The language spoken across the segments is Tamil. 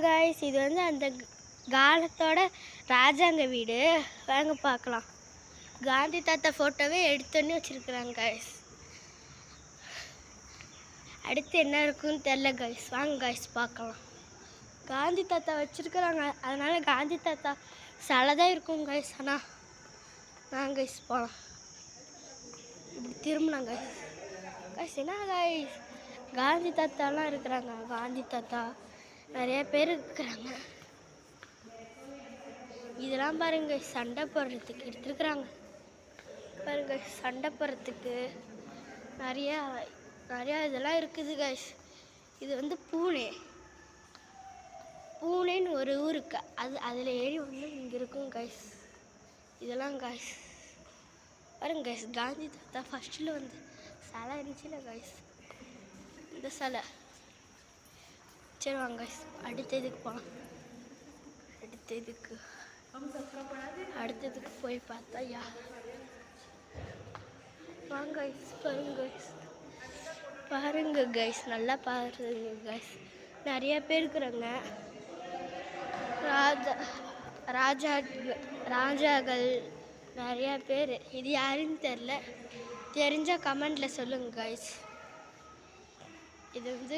காய்ஸ், இது வந்து அந்த காலத்தோட ராஜாங்க வீடு. வாங்க பார்க்கலாம். காந்தி தாத்தா ஃபோட்டோவே எடுத்தோன்னே வச்சுருக்குறாங்க காய்ஸ். அடுத்து என்ன இருக்குன்னு தெரில காய்ஸ். வாங்க காய்ஸ் பார்க்கலாம். காந்தி தாத்தா வச்சுருக்குறாங்க, அதனால் காந்தி தாத்தா சிலை தான் இருக்கும் காய்ஸ். ஆனால் வாங்க காய்ஸ் போகலாம். இப்படி திரும்பினாங்க காய்ஸ். காய்ஸ் என்ன காய்ஸ், காந்தி தாத்தாலாம் இருக்கிறாங்க. காந்தி தாத்தா நிறைய பேர் இருக்கிறாங்க. இதெல்லாம் பாருங்க, சண்டை போடுறதுக்கு எடுத்துருக்குறாங்க. பாருங்க, சண்டை போடுறதுக்கு நிறையா இதெல்லாம் இருக்குது கைஸ். இது வந்து பூனேன்னு ஒரு ஊர் இருக்கு. அதில் ஏறி வந்து இங்கே இருக்கும் கைஸ். இதெல்லாம் கைஸ் பாருங்க கைஸ், காந்தி தாத்தா ஃபஸ்ட்டில் வந்து சிலை இருந்துச்சுல கைஸ், இந்த சிலை. சரி வாங்க கைஸ், அடுத்த இதுக்கு போகலாம். அடுத்ததுக்கு போய் பார்த்தா வாங்க கைஸ். பாருங்க கைஸ், நல்லா பாருங்க கைஸ். நிறைய பேர் இருக்கிறாங்க. ராஜாக்கள் நிறைய பேர். இது யாருன்னு தெரில, தெரிஞ்சால் கமெண்டில் சொல்லுங்க கைஸ். இது வந்து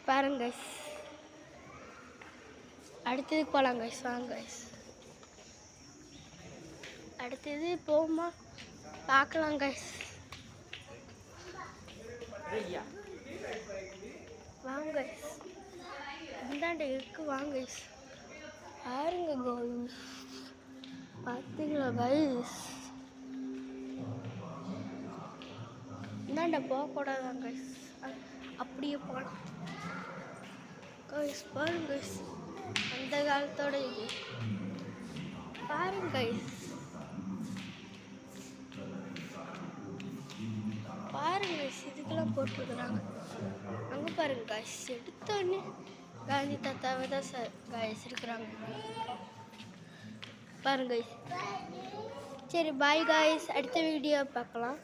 பாருங்க கைஸ். அடுத்ததுக்கு போகலாம் கைஸ். வாங்க கைஸ், அடுத்தது போகுமா பார்க்கலாம் கைஸ். வாங்க கைஸ், இந்தாண்ட இருக்கு. வாங்க கைஸ், பாருங்க கைஸ். பார்த்தீங்களா கைஸ், இந்தாண்ட போகக்கூடாதான் கைஸ், அப்படியே போகலாம் கைஸ். பாருங்க கைஸ், அந்த காலத்தோட இது பாருங்க கைஸ். பாருங்க கைஸ், இதுக்கெல்லாம் போட்டுருக்குறாங்க. அங்கே பாருங்க கைஸ், எடுத்தோடனே காந்தி தாத்தாவை தான் கைஸ் இருக்கிறாங்க. பாருங்க கைஸ். சரி பாய் கைஸ், அடுத்த வீடியோ பார்க்கலாம்.